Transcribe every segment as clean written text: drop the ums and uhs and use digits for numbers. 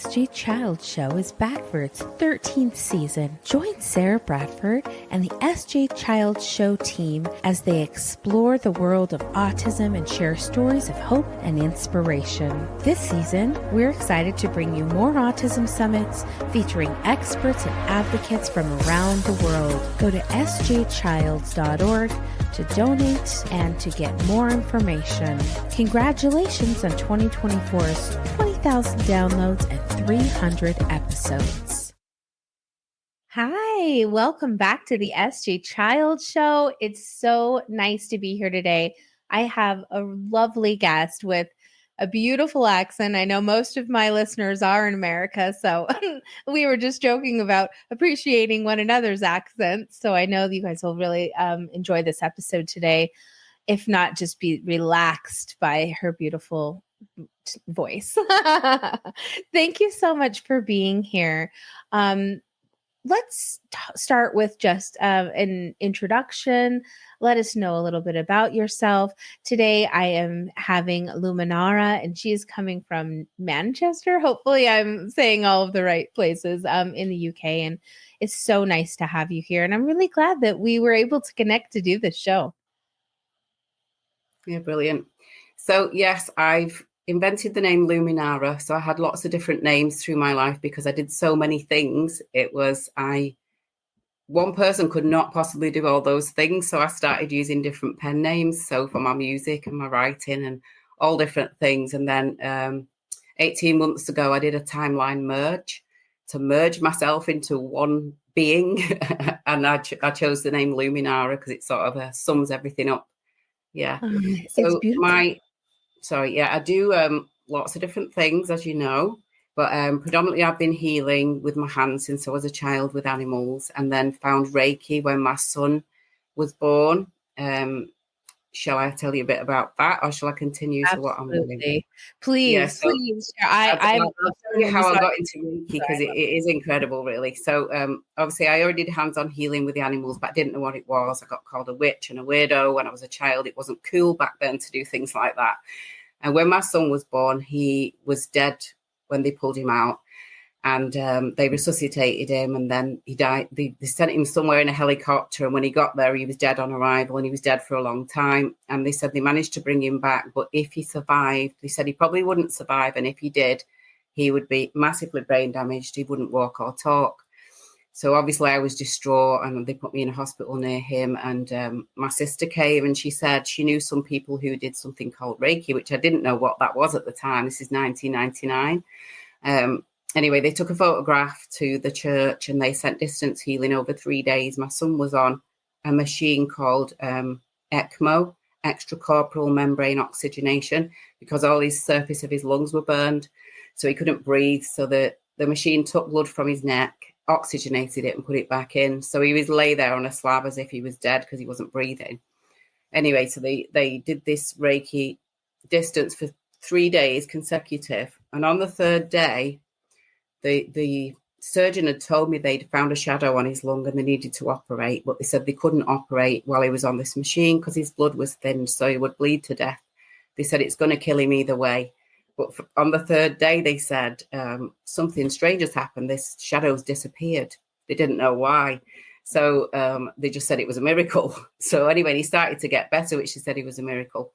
SG Child Show is back for its 13th season. Join Sarah Bradford and the SG Child Show team as they explore the world of autism and share stories of hope and inspiration. This season, we're excited to bring you more autism summits featuring experts and advocates from around the world. Go to sjchilds.org to donate and to get more information. Congratulations on 2024's 20,000 downloads and 300 episodes. Hi, welcome back to the SG Child Show. It's so nice to be here today. I have a lovely guest with a beautiful accent. I know most of my listeners are in America, so we were just joking about appreciating one another's accents. So I know that you guys will really enjoy this episode today, if not just be relaxed by her beautiful voice. Thank you so much for being here. Let's start with just an introduction. Let us know a little bit about yourself. Today, I am having Luminara, and she is coming from Manchester. Hopefully, I'm saying all of the right places in the UK. And it's so nice to have you here. And I'm really glad that we were able to connect to do this show. Yeah, brilliant. So, yes, I've invented the name Luminara. So I had lots of different names through my life because I did so many things. One person could not possibly do all those things. So I started using different pen names. So for my music and my writing and all different things. And then 18 months ago, I did a timeline merge to merge myself into one being. And I chose the name Luminara because it sort of sums everything up. Yeah. It's beautiful. I do lots of different things, as you know, but predominantly I've been healing with my hands since I was a child with animals, and then found Reiki when my son was born. Shall I tell you a bit about that, or shall I continue to what I'm doing? Please, please. I'll tell you how I got into Reiki because it is incredible, really. So obviously I already did hands-on healing with the animals, but I didn't know what it was. I got called a witch and a weirdo when I was a child. It wasn't cool back then to do things like that. And when my son was born, he was dead when they pulled him out. And they resuscitated him, and then he died. They sent him somewhere in a helicopter, and when he got there, he was dead on arrival, and he was dead for a long time. And they said they managed to bring him back, but if he survived, they said he probably wouldn't survive, and if he did, he would be massively brain damaged. He wouldn't walk or talk. So obviously I was distraught, and they put me in a hospital near him. And my sister came, and she said she knew some people who did something called Reiki, which I didn't know what that was at the time. This is 1999. Anyway, they took a photograph to the church, and they sent distance healing over 3 days. My son was on a machine called ECMO, extracorporeal membrane oxygenation, because all his surface of his lungs were burned. So he couldn't breathe. So the machine took blood from his neck, oxygenated it, and put it back in. So he was lay there on a slab as if he was dead because he wasn't breathing. Anyway, so they did this Reiki distance for 3 days consecutive. And on the third day, the surgeon had told me they'd found a shadow on his lung and they needed to operate, but they said they couldn't operate while he was on this machine because his blood was thinned, so he would bleed to death. They said it's going to kill him either way. But on the third day, they said something strange has happened. This shadow's disappeared. They didn't know why. So they just said it was a miracle. So anyway, he started to get better, which they said it was a miracle.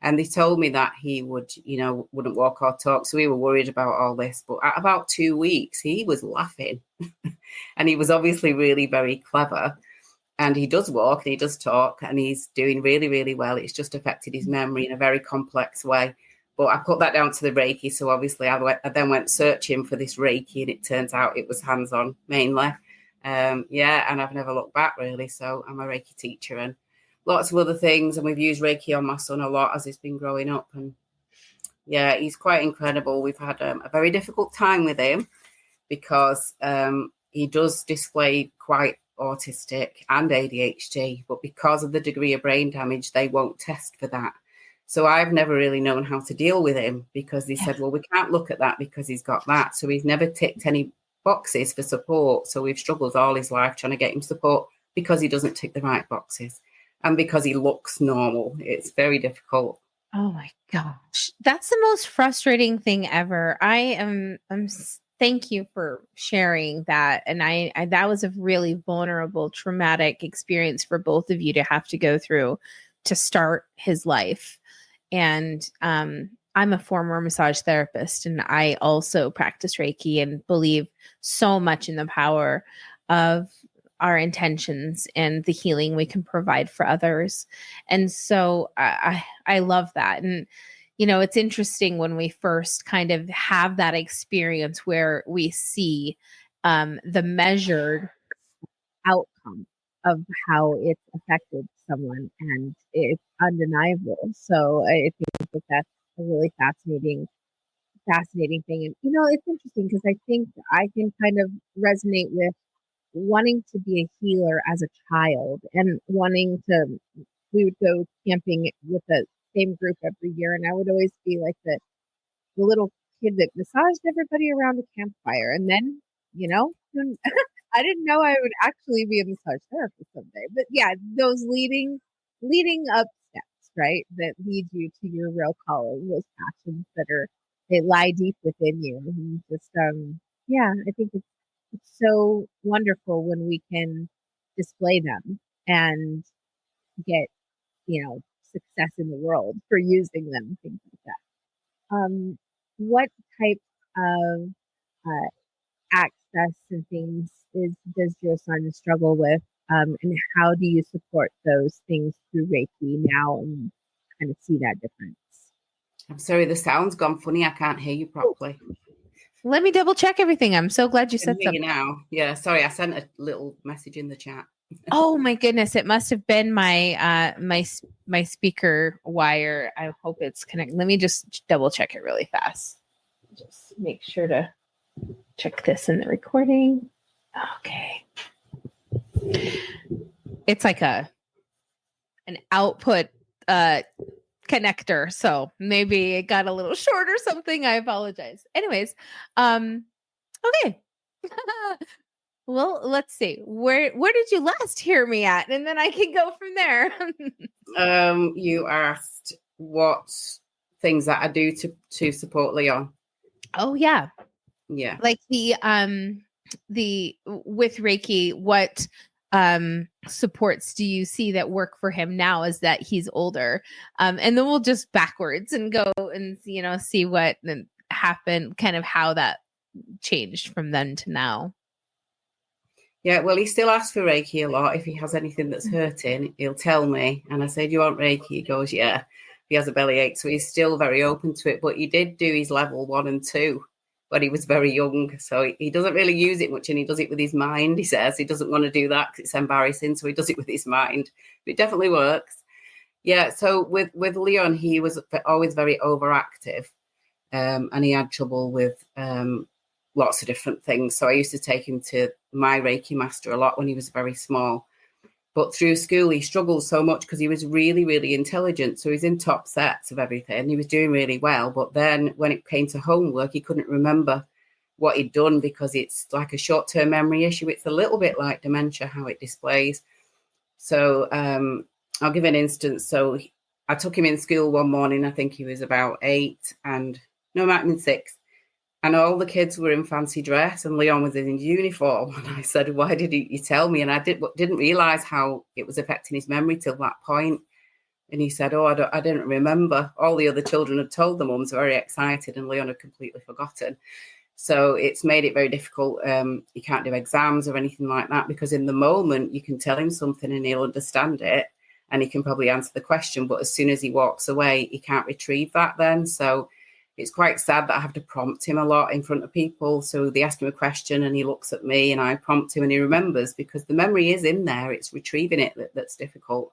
And they told me that he wouldn't walk or talk. So we were worried about all this. But at about 2 weeks, he was laughing. And he was obviously really very clever. And he does walk and he does talk and he's doing really, really well. It's just affected his memory in a very complex way. But I put that down to the Reiki. So obviously I then went searching for this Reiki, and it turns out it was hands-on mainly. And I've never looked back, really. So I'm a Reiki teacher and lots of other things, and we've used Reiki on my son a lot as he's been growing up. And yeah, he's quite incredible. We've had a very difficult time with him because he does display quite autistic and ADHD, but because of the degree of brain damage, they won't test for that. So I've never really known how to deal with him because they said, well, we can't look at that because he's got that. So he's never ticked any boxes for support. So we've struggled all his life trying to get him support because he doesn't tick the right boxes. And because he looks normal, it's very difficult. Oh my gosh. That's the most frustrating thing ever. I'm thank you for sharing that. And I that was a really vulnerable, traumatic experience for both of you to have to go through to start his life. And I'm a former massage therapist, and I also practice Reiki and believe so much in the power of our intentions and the healing we can provide for others. And so I love that. And it's interesting when we first kind of have that experience where we see the measured outcome of how it's affected someone, and it's undeniable. So I think that that's a really fascinating thing. And it's interesting because I think I can kind of resonate with wanting to be a healer as a child, and wanting to. We would go camping with the same group every year, and I would always be like the little kid that massaged everybody around the campfire. And then, I didn't know I would actually be a massage therapist someday. But yeah, those leading up steps, right, that lead you to your real calling, those passions they lie deep within you. And just yeah, I think it's so wonderful when we can display them and get, success in the world for using them, things like that. What type of access and things does your son struggle with? And how do you support those things through Reiki now and kind of see that difference? I'm sorry, the sound's gone funny. I can't hear you properly. Let me double check everything. I'm so glad you said something. You now. Yeah, sorry, I sent a little message in the chat. Oh my goodness, it must have been my my speaker wire. I hope it's connected. Let me just double check it really fast. Just make sure to check this in the recording. Okay. It's like an output connector, so maybe it got a little short or something. I apologize. Anyways, okay. Well, let's see. Where did you last hear me at? And then I can go from there. You asked what things that I do to support Leon. Oh yeah. Yeah. Like the with Reiki, what supports do you see that work for him now as that he's older? And then we'll just backwards and go and see what happened, kind of how that changed from then to now. Yeah, well, he still asks for Reiki a lot. If he has anything that's hurting, he'll tell me. And I say, do you want Reiki? He goes, yeah. He has a bellyache, so he's still very open to it. But he did do his level 1 and 2 when he was very young. So he doesn't really use it much, and he does it with his mind, he says. He doesn't want to do that because it's embarrassing, so he does it with his mind. But it definitely works. Yeah, so with Leon, he was always very overactive, and he had trouble with lots of different things. So I used to take him to my Reiki master a lot when he was very small. But through school, he struggled so much because he was really, really intelligent. So he's in top sets of everything. He was doing really well. But then when it came to homework, he couldn't remember what he'd done because it's like a short-term memory issue. It's a little bit like dementia, how it displays. So I'll give an instance. So I took him in school one morning. I think he was about 8 and no, might have been 6. And all the kids were in fancy dress and Leon was in uniform. And I said, why did you tell me? And I didn't realise how it was affecting his memory till that point. And he said, oh, I didn't remember. All the other children had told the mums, very excited, and Leon had completely forgotten. So it's made it very difficult. He can't do exams or anything like that because in the moment you can tell him something and he'll understand it and he can probably answer the question. But as soon as he walks away, he can't retrieve that then. So it's quite sad that I have to prompt him a lot in front of people. So they ask him a question and he looks at me and I prompt him and he remembers because the memory is in there. It's retrieving it that's difficult.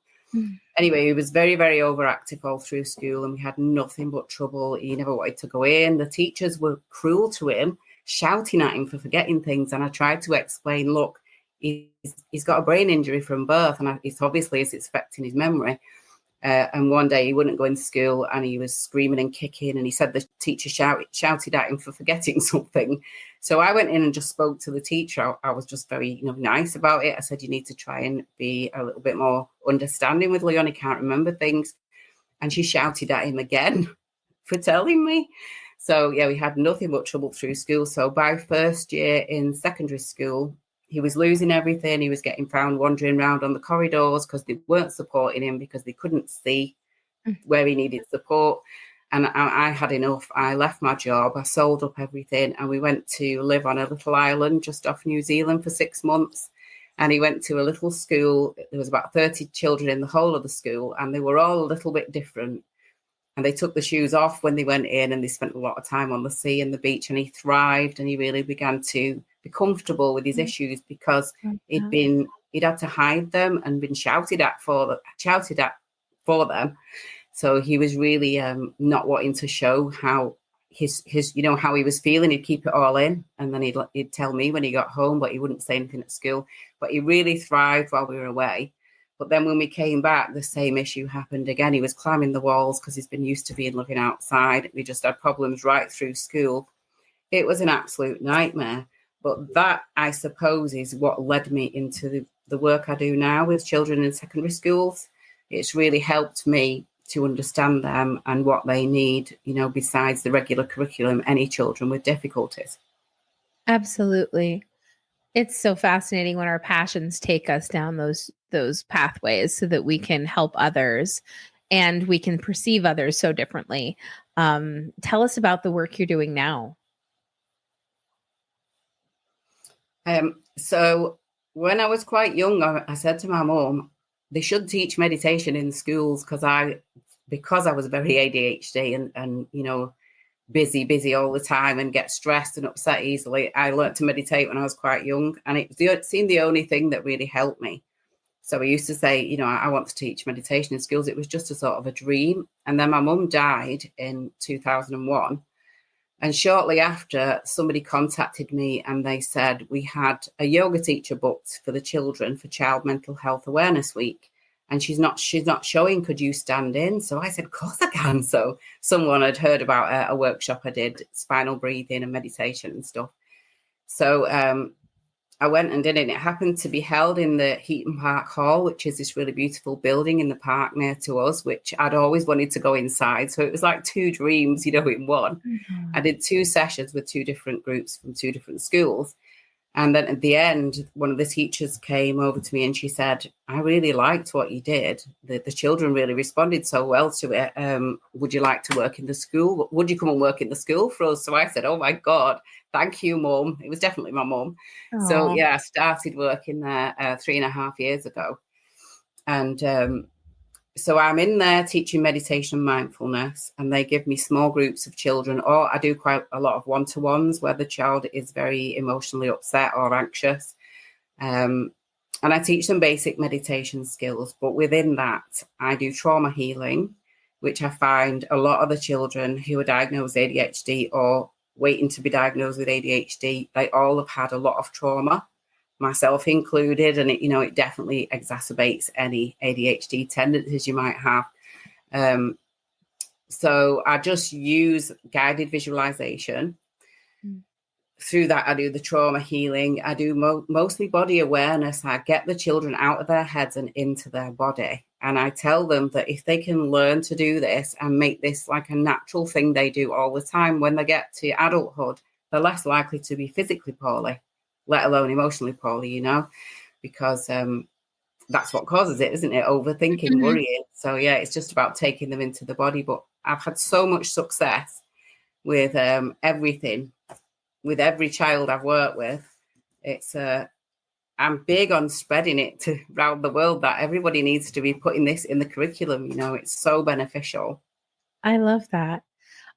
Anyway, he was very, very overactive all through school and we had nothing but trouble. He never wanted to go in. The teachers were cruel to him, shouting at him for forgetting things. And I tried to explain, look, he's got a brain injury from birth and it's obviously it's affecting his memory. And one day he wouldn't go into school and he was screaming and kicking and he said the teacher shouted at him for forgetting something. So I went in and just spoke to the teacher. I was just very nice about it. I said, you need to try and be a little bit more understanding with Leon. He can't remember things. And she shouted at him again for telling me. So yeah, we had nothing but trouble through school. So by first year in secondary school, he was losing everything. He was getting found wandering around on the corridors because they weren't supporting him because they couldn't see where he needed support. And I had enough. I left my job, I sold up everything, and we went to live on a little island just off New Zealand for 6 months. And he went to a little school. There was about 30 children in the whole of the school, and they were all a little bit different. And they took the shoes off when they went in, and they spent a lot of time on the sea and the beach, and he thrived, and he really began to be comfortable with his issues because he'd had to hide them and been shouted at for them. So he was really not wanting to show how his how he was feeling. He'd keep it all in, and then he'd tell me when he got home, but he wouldn't say anything at school. But he really thrived while we were away. But then when we came back, the same issue happened again. He was climbing the walls because he's been used to living outside. We just had problems right through school. It was an absolute nightmare. But that, I suppose, is what led me into the work I do now with children in secondary schools. It's really helped me to understand them and what they need, besides the regular curriculum, any children with difficulties. Absolutely. It's so fascinating when our passions take us down those pathways so that we can help others and we can perceive others so differently. Tell us about the work you're doing now. So when I was quite young, I said to my mum, they should teach meditation in schools because I was very ADHD and busy all the time and get stressed and upset easily. I learned to meditate when I was quite young, and it seemed the only thing that really helped me. So I used to say, I want to teach meditation in schools. It was just a sort of a dream. And then my mum died in 2001. And shortly after, somebody contacted me and they said we had a yoga teacher booked for the children for Child Mental Health Awareness Week. And she's not showing, could you stand in? So I said, of course I can. So someone had heard about a workshop I did, spinal breathing and meditation and stuff. So I went and did it. And it happened to be held in the Heaton Park Hall, which is this really beautiful building in the park near to us, which I'd always wanted to go inside. So it was like two dreams, in one. Mm-hmm. I did 2 sessions with 2 different groups from 2 different schools. And then at the end, one of the teachers came over to me and she said, I really liked what you did. The children really responded so well to it. Would you like to work in the school? Would you come and work in the school for us? So I said, oh, my God, thank you, Mum. It was definitely my mum. So, yeah, I started working there 3.5 years ago. And so I'm in there teaching meditation and mindfulness, and they give me small groups of children, or I do quite a lot of one-to-ones where the child is very emotionally upset or anxious. And I teach them basic meditation skills. But within that, I do trauma healing, which I find a lot of the children who are diagnosed with ADHD or waiting to be diagnosed with ADHD, they all have had a lot of trauma, myself included, and it definitely exacerbates any ADHD tendencies you might have. So I just use guided visualization. Through that, I do the trauma healing. I do mostly body awareness. I get the children out of their heads and into their body. And I tell them that if they can learn to do this and make this like a natural thing they do all the time, when they get to adulthood, they're less likely to be physically poorly, let alone emotionally poorly, because that's what causes it, isn't it? Overthinking, worrying. So, yeah, it's just about taking them into the body. But I've had so much success with everything, with every child I've worked with. It's I'm big on spreading it around the world that everybody needs to be putting this in the curriculum. It's so beneficial. I love that.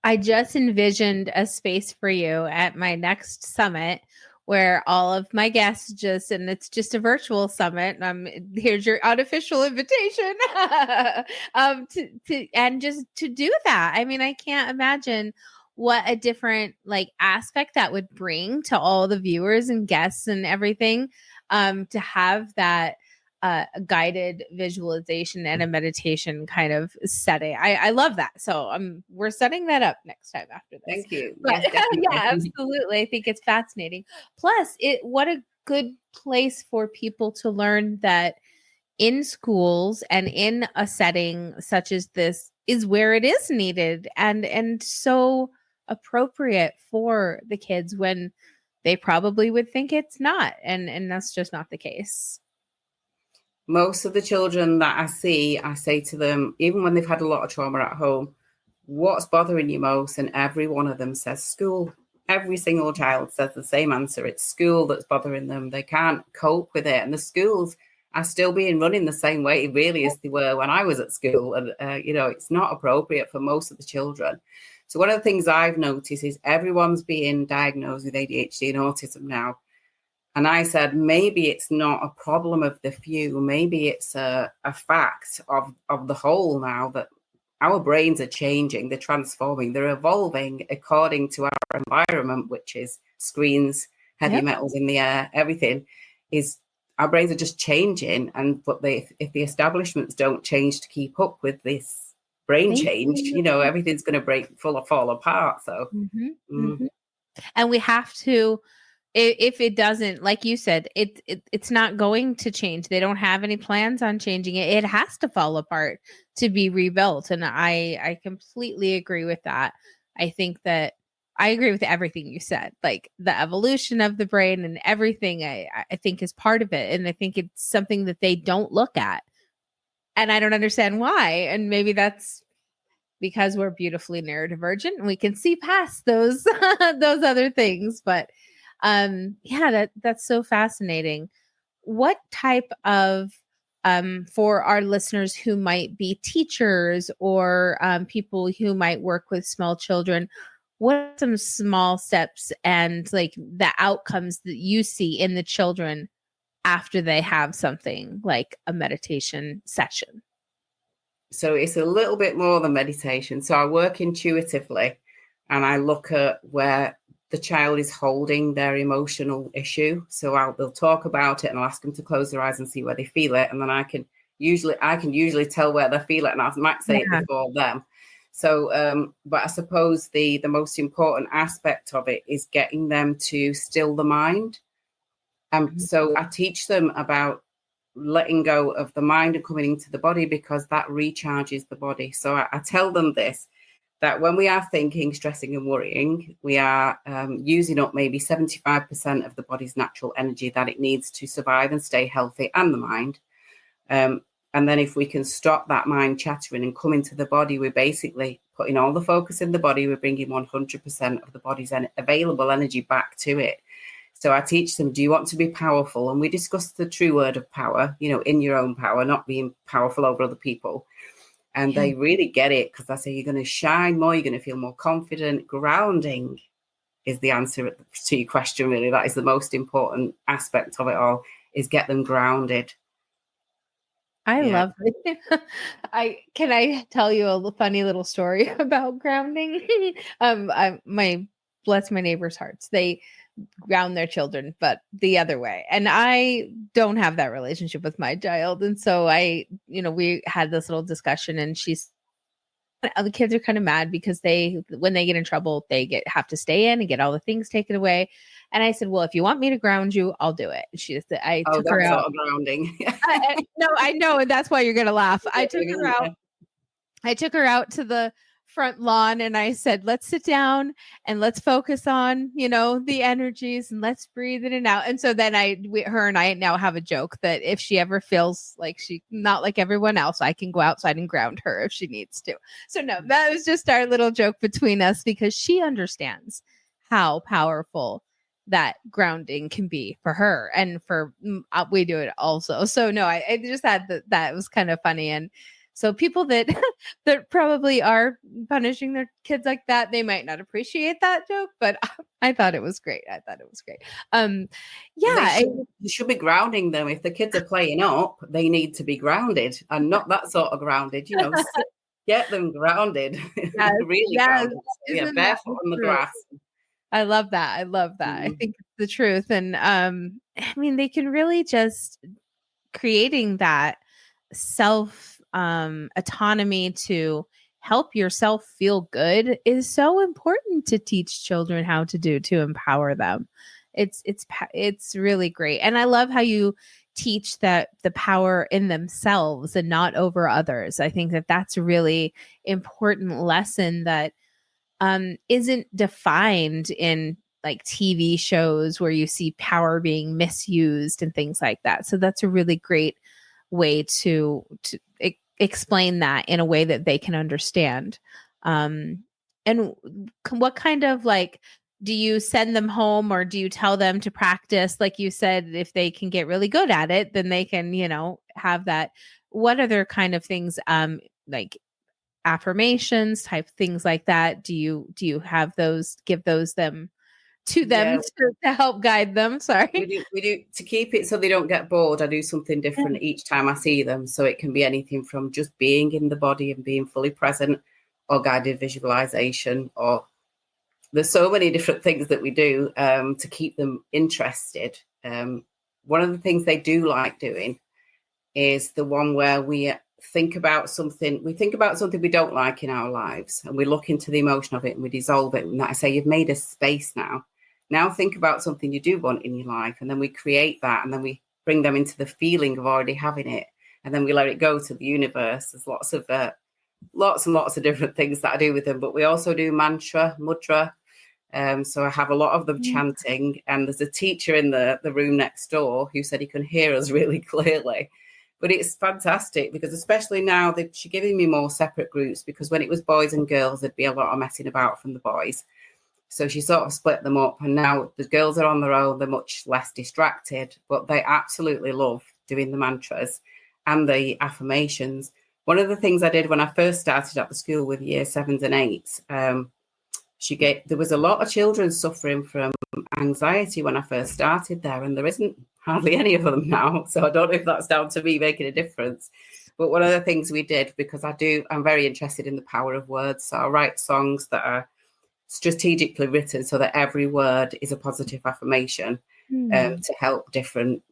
I just envisioned a space for you at my next summit where all of my guests and it's just a virtual summit. Here's your unofficial invitation to do that. I mean, I can't imagine what a different aspect that would bring to all the viewers and guests and everything, to have that guided visualization and a meditation kind of setting. I love that. So we're setting that up next time after this. Thank you. But, yeah, absolutely. I think it's fascinating. Plus, what a good place for people to learn that in schools and in a setting such as this is where it is needed and so appropriate for the kids when they probably would think it's not. And that's just not the case. Most of the children that I see, I say to them, even when they've had a lot of trauma at home, what's bothering you most? And every one of them says school. Every single child says the same answer. It's school that's bothering them. They can't cope with it. And the schools are still being run in the same way, really, as they were when I was at school. And, it's not appropriate for most of the children. So one of the things I've noticed is everyone's being diagnosed with ADHD and autism now. And I said, maybe it's not a problem of the few. Maybe it's a fact of the whole now, that our brains are changing, they're transforming, they're evolving according to our environment, which is screens, heavy metals in the air, everything is, our brains are just changing. But if the establishments don't change to keep up with this brain change, everything's going to fall apart. So, and we have to, if it doesn't, like you said, it's not going to change. They don't have any plans on changing it. It has to fall apart to be rebuilt. And I completely agree with that. I think that I agree with everything you said, like the evolution of the brain and everything I think is part of it. And I think it's something that they don't look at. And I don't understand why. And maybe that's because we're beautifully neurodivergent and we can see past those those other things. But that's so fascinating. What type of for our listeners who might be teachers or people who might work with small children, what are some small steps and like the outcomes that you see in the children after they have something like a meditation session? So it's a little bit more than meditation. So I work intuitively and I look at where the child is holding their emotional issue. So they'll talk about it and I'll ask them to close their eyes and see where they feel it. And then I can usually tell where they feel it, and I might say it before them. So, but I suppose the most important aspect of it is getting them to still the mind. So I teach them about letting go of the mind and coming into the body, because that recharges the body. So I tell them this, that when we are thinking, stressing and worrying, we are using up maybe 75% of the body's natural energy that it needs to survive and stay healthy, and the mind. And then if we can stop that mind chattering and come into the body, we're basically putting all the focus in the body. We're bringing 100% of the body's available energy back to it. So I teach them, do you want to be powerful? And we discuss the true word of power, in your own power, not being powerful over other people. And they really get it, because I say you're going to shine more, you're going to feel more confident. Grounding is the answer to your question, really. That is the most important aspect of it all, is get them grounded. I love it. Can I tell you a funny little story about grounding? Bless my neighbors' hearts. They ground their children, but the other way. And I don't have that relationship with my child. And so we had this little discussion, and the kids are kind of mad because when they get in trouble, they have to stay in and get all the things taken away. And I said, well, if you want me to ground you, I'll do it. She just, I took her out. Grounding. No, I know. And that's why you're going to laugh. I took her out to the front lawn, and I said, let's sit down and let's focus on, the energies, and let's breathe in and out. And so then her and I now have a joke that if she ever feels like she's not like everyone else, I can go outside and ground her if she needs to. So no, that was just our little joke between us, because she understands how powerful that grounding can be for her, and for we do it also. So no, I just had that was kind of funny. And so people that probably are punishing their kids like that, they might not appreciate that joke, but I thought it was great. You should be grounding them. If the kids are playing up, they need to be grounded, and not that sort of grounded, get them grounded. Yes, really grounded. Barefoot on the grass. I love that. I think it's the truth. And they can really just creating that self autonomy to help yourself feel good is so important to teach children how to do, to empower them. It's really great. And I love how you teach that the power in themselves and not over others. I think that that's a really important lesson that isn't defined in like TV shows where you see power being misused and things like that. So that's a really great way to explain that in a way that they can understand. And what kind of like, do you send them home or do you tell them to practice? Like you said, if they can get really good at it, then they can, have that. What other kind of things, like affirmations type things like that? Do you have those, give those them to Yeah, them to help guide them? Sorry. we do to keep it so they don't get bored. I do something different each time I see them. So it can be anything from just being in the body and being fully present, or guided visualization, or there's so many different things that we do to keep them interested. One of the things they do like doing is the one where we think about something we don't like in our lives, and we look into the emotion of it and we dissolve it. And I say, you've made a space now. Now think about something you do want in your life, and then we create that, and then we bring them into the feeling of already having it, and then we let it go to the universe. There's lots and lots of different things that I do with them, but we also do mudra. So I have a lot of them chanting, and there's a teacher in the room next door who said he can hear us really clearly. But it's fantastic because especially now she's giving me more separate groups, because when it was boys and girls, there'd be a lot of messing about from the boys. So she sort of split them up, and now the girls are on their own. They're much less distracted, but they absolutely love doing the mantras and the affirmations. One of the things I did when I first started at the school with year 7s and 8s, there was a lot of children suffering from anxiety when I first started there, and there isn't hardly any of them now. So I don't know if that's down to me making a difference. But one of the things we did, because I'm very interested in the power of words. So I write songs that are strategically written so that every word is a positive affirmation to help different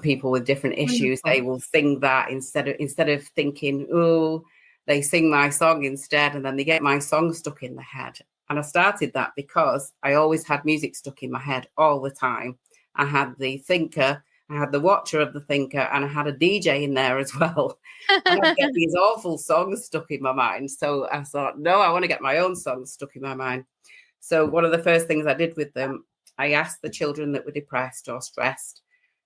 people with different issues. Wonderful. They will sing that instead of thinking, oh, they sing my song instead, and then they get my song stuck in the head. And I started that because I always had music stuck in my head all the time. I had the thinker, I had the watcher of the thinker, and I had a DJ in there as well. And I'd get these awful songs stuck in my mind. So I thought, no, I want to get my own songs stuck in my mind. So one of the first things I did with them, I asked the children that were depressed or stressed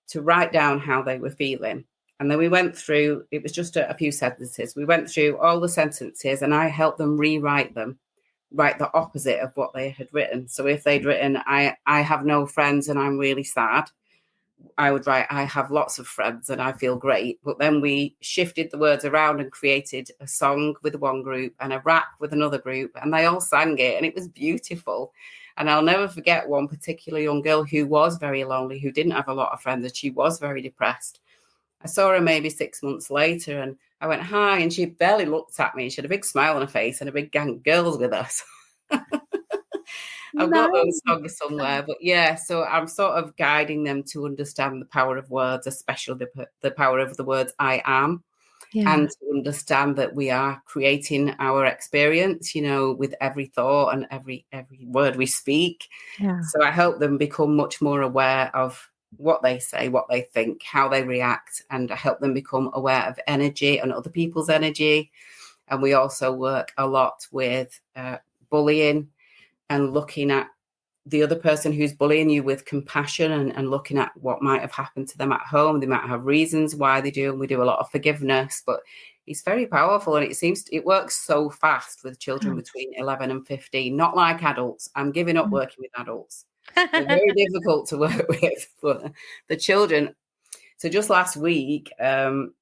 to write down how they were feeling. And then we went through, it was just a few sentences. We went through all the sentences and I helped them rewrite them, write the opposite of what they had written. So if they'd written, I have no friends and I'm really sad, I would write, I have lots of friends and I feel great. But then we shifted the words around and created a song with one group and a rap with another group, and they all sang it, and it was beautiful. And I'll never forget one particular young girl who was very lonely, who didn't have a lot of friends, and she was very depressed. I saw her maybe 6 months later and I went, hi, and she barely looked at me. She had a big smile on her face and a big gang of girls with us. I've got those songs somewhere, but yeah, so I'm sort of guiding them to understand the power of words, especially the power of the words I am, and to understand that we are creating our experience, with every thought and every word we speak. Yeah. So I help them become much more aware of what they say, what they think, how they react, and I help them become aware of energy and other people's energy. And we also work a lot with bullying, and looking at the other person who's bullying you with compassion, and looking at what might have happened to them at home. They might have reasons why they do, and we do a lot of forgiveness, but it's very powerful, and it works so fast with children between 11 and 15, not like adults. I'm giving up working with adults. They're very difficult to work with, but the children. So just last week, 2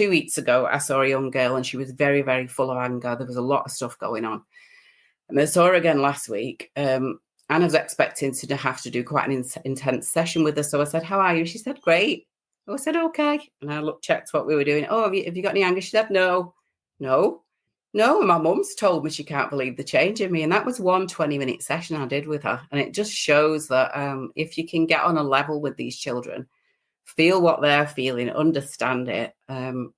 weeks ago, I saw a young girl and she was very, very full of anger. There was a lot of stuff going on. And I saw her again last week. And I was expecting to have to do quite an intense session with her. So I said, how are you? She said, great. I said, okay. And I checked what we were doing. Oh, have you got any anger? She said, no. And my mum's told me she can't believe the change in me. And that was one 20-minute session I did with her. And it just shows that if you can get on a level with these children, feel what they're feeling, understand it, and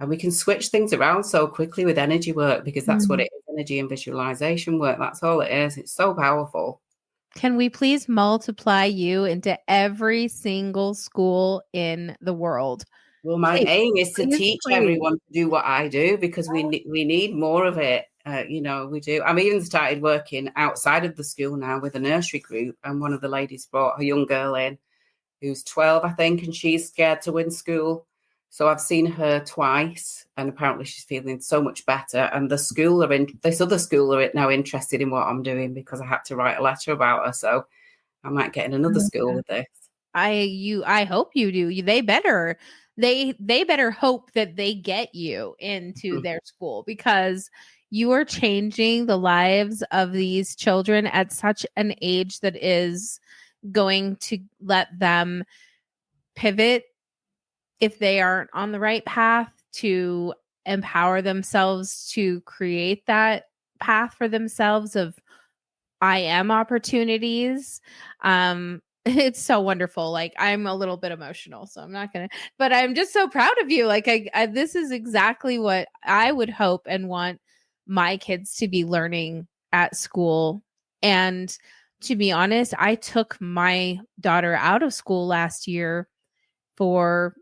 we can switch things around so quickly with energy work, because that's what it is, energy and visualization work. That's all it is. It's so powerful. Can we please multiply you into every single school in the world? Well, my aim is to teach everyone to do what I do, because we need more of it. We do. I've even started working outside of the school now with a nursery group, and one of the ladies brought a young girl in who's 12, I think, and she's scared to in school. So I've seen her twice, and apparently she's feeling so much better. And this other school are now interested in what I'm doing because I had to write a letter about her. So I might get in another school with this. I hope you do. They better hope that they get you into their school, because you are changing the lives of these children at such an age that is going to let them pivot if they aren't on the right path, to empower themselves to create that path for themselves of I am opportunities. It's so wonderful. Like, I'm a little bit emotional, so I'm not gonna, but I'm just so proud of you. Like, I this is exactly what I would hope and want my kids to be learning at school. And to be honest, I took my daughter out of school last year for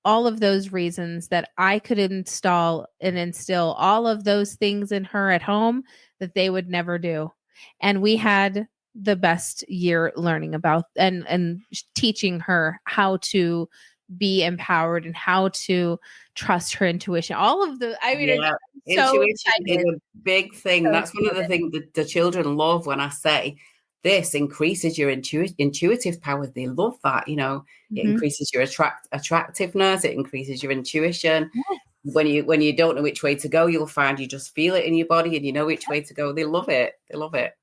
all of those reasons, that I could instill all of those things in her at home that they would never do. And we had the best year learning about and teaching her how to be empowered and how to trust her intuition. All of the, I mean, Yeah, so intuition is a big thing. So That's one of the things that the children love when I say this increases your intuitive power. They love that. It increases your attractiveness. It increases your intuition. Yes. When you don't know which way to go, you'll find you just feel it in your body and you know which way to go. They love it. They love it.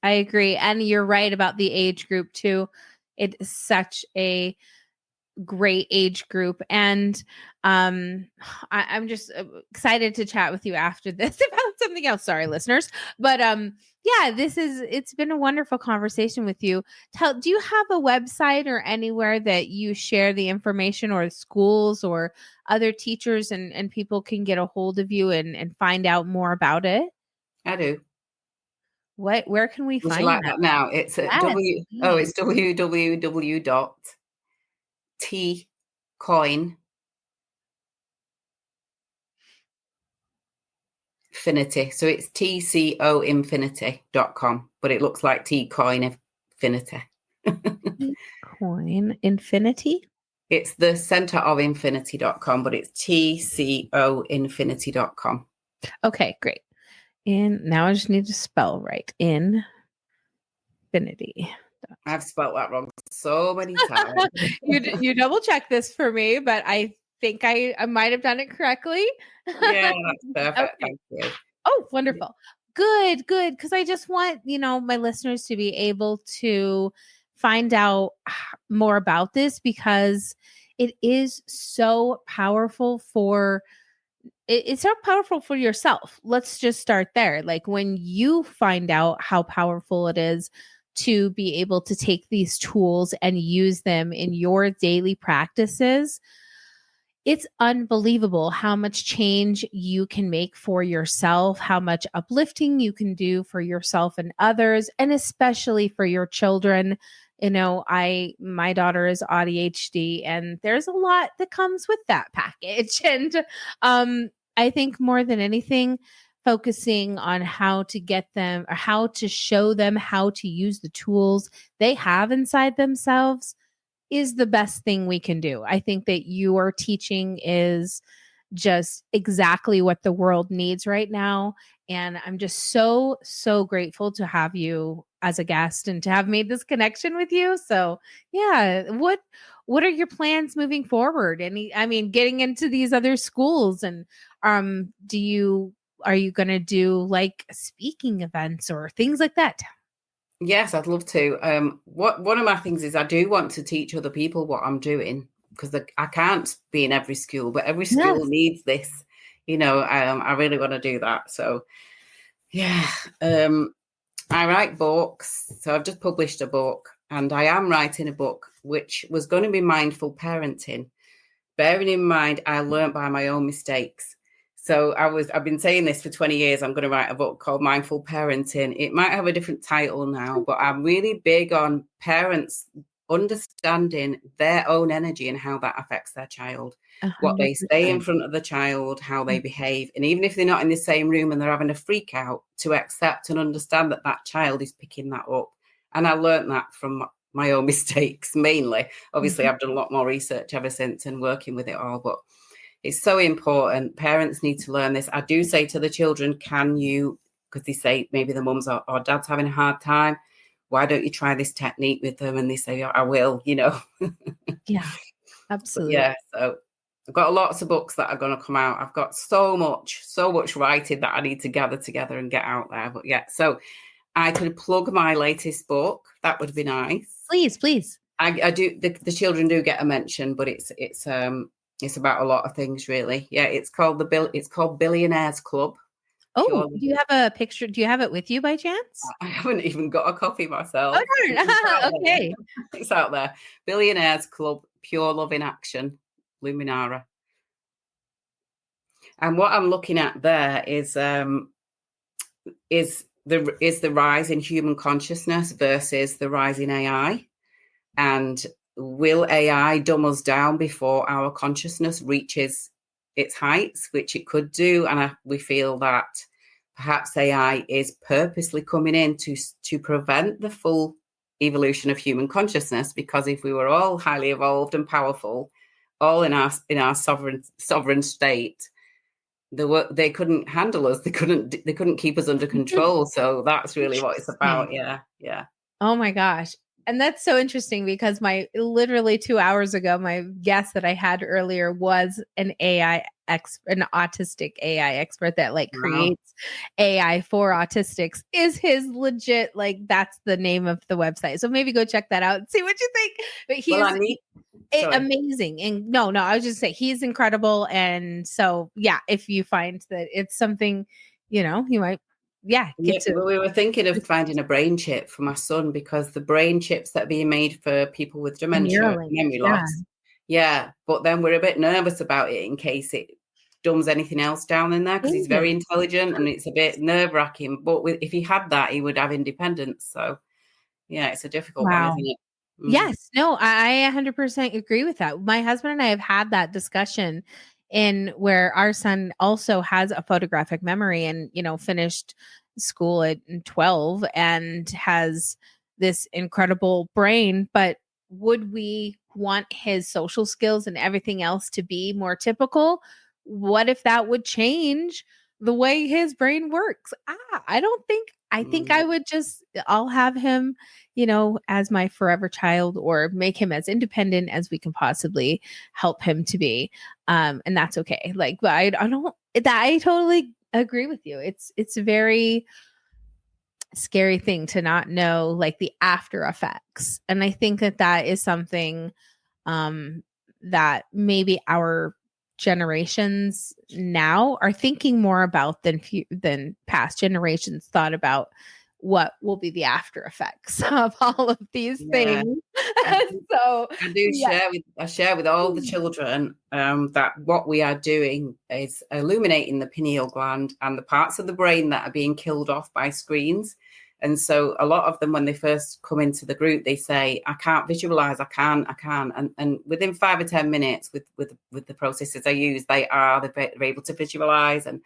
I agree. And you're right about the age group too. It is such a great age group. And I'm just excited to chat with you after this about something else. Sorry, listeners. But yeah, it's been a wonderful conversation with you. Do you have a website or anywhere that you share the information, or schools or other teachers and people can get a hold of you and find out more about it? I do. Where can we Would find you like that? that now? It's at it's www.tcoinfinity. So it's tcoinfinity.com, but it looks like Tcoin Infinity. Coin Infinity? It's the center of infinity.com, but it's tcoinfinity.com. Okay, great. And now I just need to spell right. Infinity. I've spelled that wrong so many times. You double check this for me, but I think I might have done it correctly. Yeah, that's perfect. Okay. Thank you. Oh, wonderful. Good. Because I just want, my listeners to be able to find out more about this, because it is so powerful it's so powerful for yourself. Let's just start there. Like, when you find out how powerful it is to be able to take these tools and use them in your daily practices, it's unbelievable how much change you can make for yourself, how much uplifting you can do for yourself and others, and especially for your children. My daughter is ADHD, and there's a lot that comes with that package. And I think more than anything, focusing on how to get them, or how to show them how to use the tools they have inside themselves, is the best thing we can do. I think that your teaching is just exactly what the world needs right now. And I'm just so, so grateful to have you as a guest and to have made this connection with you. So yeah, what are your plans moving forward? Getting into these other schools, and are you going to do like speaking events or things like that? Yes, I'd love to. One of my things is I do want to teach other people what I'm doing, because I can't be in every school, but every school needs this. I really want to do that. So, yeah, I write books. So I've just published a book, and I am writing a book which was going to be mindful parenting, bearing in mind I learned by my own mistakes. So I've been saying this for 20 years. I'm going to write a book called Mindful Parenting. It might have a different title now, but I'm really big on parents understanding their own energy and how that affects their child, what they say in 100%. front of the child, how they behave. And even if they're not in the same room and they're having a freak out, to accept and understand that that child is picking that up. And I learned that from my own mistakes, mainly. Obviously, I've done a lot more research ever since and working with it all, but it's so important. Parents need to learn this. I do say to the children, can you, because they say maybe the mums or dad's having a hard time, why don't you try this technique with them? And they say, I will, Yeah, absolutely. Yeah, so I've got lots of books that are going to come out. I've got so much writing that I need to gather together and get out there. But yeah, so I could plug my latest book. That would be nice. Please. I do. The children do get a mention, but it's about a lot of things, really. Yeah, it's called Billionaires Club. Oh, do you have a picture? Do you have it with you by chance? I haven't even got a copy myself. Oh, okay. It's out there. Billionaires Club, Pure Love in Action, Luminara. And what I'm looking at there is the rise in human consciousness versus the rise in AI. And will AI dumb us down before our consciousness reaches its heights, which it could do? And we feel that perhaps AI is purposely coming in to prevent the full evolution of human consciousness, because if we were all highly evolved and powerful, all in our sovereign state, they couldn't handle us. They couldn't keep us under control. So that's really what it's about. Yeah. Oh my gosh. And that's so interesting because literally 2 hours ago, my guest that I had earlier was an autistic AI expert that creates AI for autistics. Is his legit, that's the name of the website. So maybe go check that out and see what you think. But he's amazing. And no, I was just saying he's incredible. And so, yeah, if you find that it's something, you might, well, we were thinking of finding a brain chip for my son, because the brain chips that are being made for people with dementia, memory loss. Yeah, but then we're a bit nervous about it in case it dumbs anything else down in there, because he's very intelligent and it's a bit nerve-wracking. But if he had that, he would have independence. So, yeah, it's a difficult one, isn't it? Yes, no, I 100% agree with that. My husband and I have had that discussion in where our son also has a photographic memory and, finished school at 12 and has this incredible brain. But would we want his social skills and everything else to be more typical? What if that would change the way his brain works? I think I'll have him, as my forever child, or make him as independent as we can possibly help him to be. And that's okay. But I totally agree with you. It's a very scary thing to not know the after effects. And I think that is something that maybe our generations now are thinking more about than past generations thought about what will be the after effects of all of these things. So I share with all the children that what we are doing is illuminating the pineal gland and the parts of the brain that are being killed off by screens. And so a lot of them, when they first come into the group, they say, I can't visualize, I can. And within 5 or 10 minutes with the processes I use, they're able to visualize. And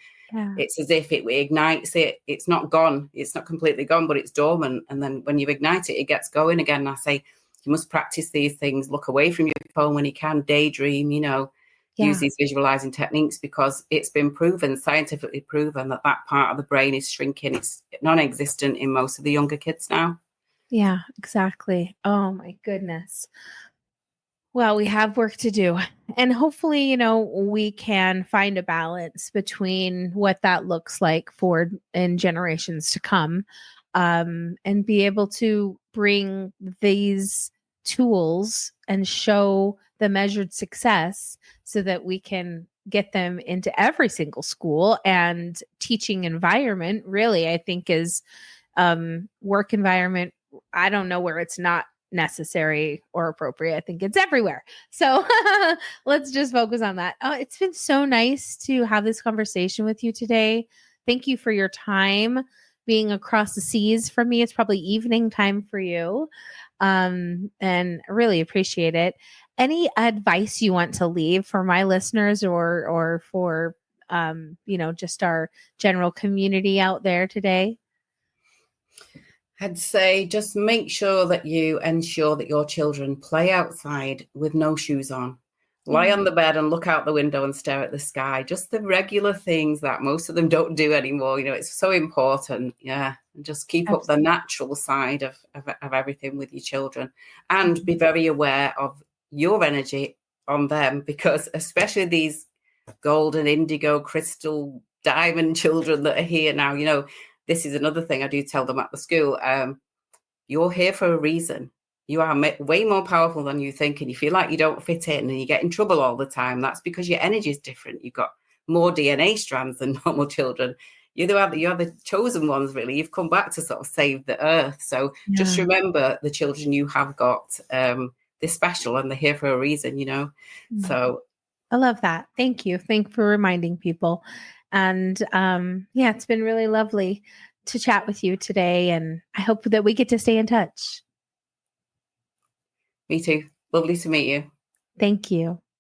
it's as if it ignites it. It's not gone. It's not completely gone, but it's dormant. And then when you ignite it, it gets going again. And I say, you must practice these things. Look away from your phone when you can, daydream, use these visualizing techniques, because it's been scientifically proven that part of the brain is shrinking. It's non-existent in most of the younger kids now. Yeah, exactly. Oh my goodness. Well, we have work to do, and hopefully, we can find a balance between what that looks like in generations to come, and be able to bring these tools and show the measured success so that we can get them into every single school and teaching environment. Really, I think is work environment. I don't know where it's not necessary or appropriate. I think it's everywhere. So let's just focus on that. Oh, it's been so nice to have this conversation with you today. Thank you for your time being across the seas from me. It's probably evening time for you. and really appreciate it. Any advice you want to leave for my listeners or for, just our general community out there today? I'd say just make sure that you ensure that your children play outside with no shoes on. Lie on the bed and look out the window and stare at the sky. Just the regular things that most of them don't do anymore. It's so important. Yeah. And just keep up the natural side of everything with your children, and be very aware of your energy on them, because especially these golden, indigo, crystal, diamond children that are here now, this is another thing I do tell them at the school. You're here for a reason. You are way more powerful than you think, and you feel like you don't fit in and you get in trouble all the time. That's because your energy is different. You've got more DNA strands than normal children. You're the chosen ones, really. You've come back to sort of save the earth. So just remember the children you have got. They're special and they're here for a reason, So I love that. Thank you. Thank you for reminding people. And it's been really lovely to chat with you today. And I hope that we get to stay in touch. Me too. Lovely to meet you. Thank you.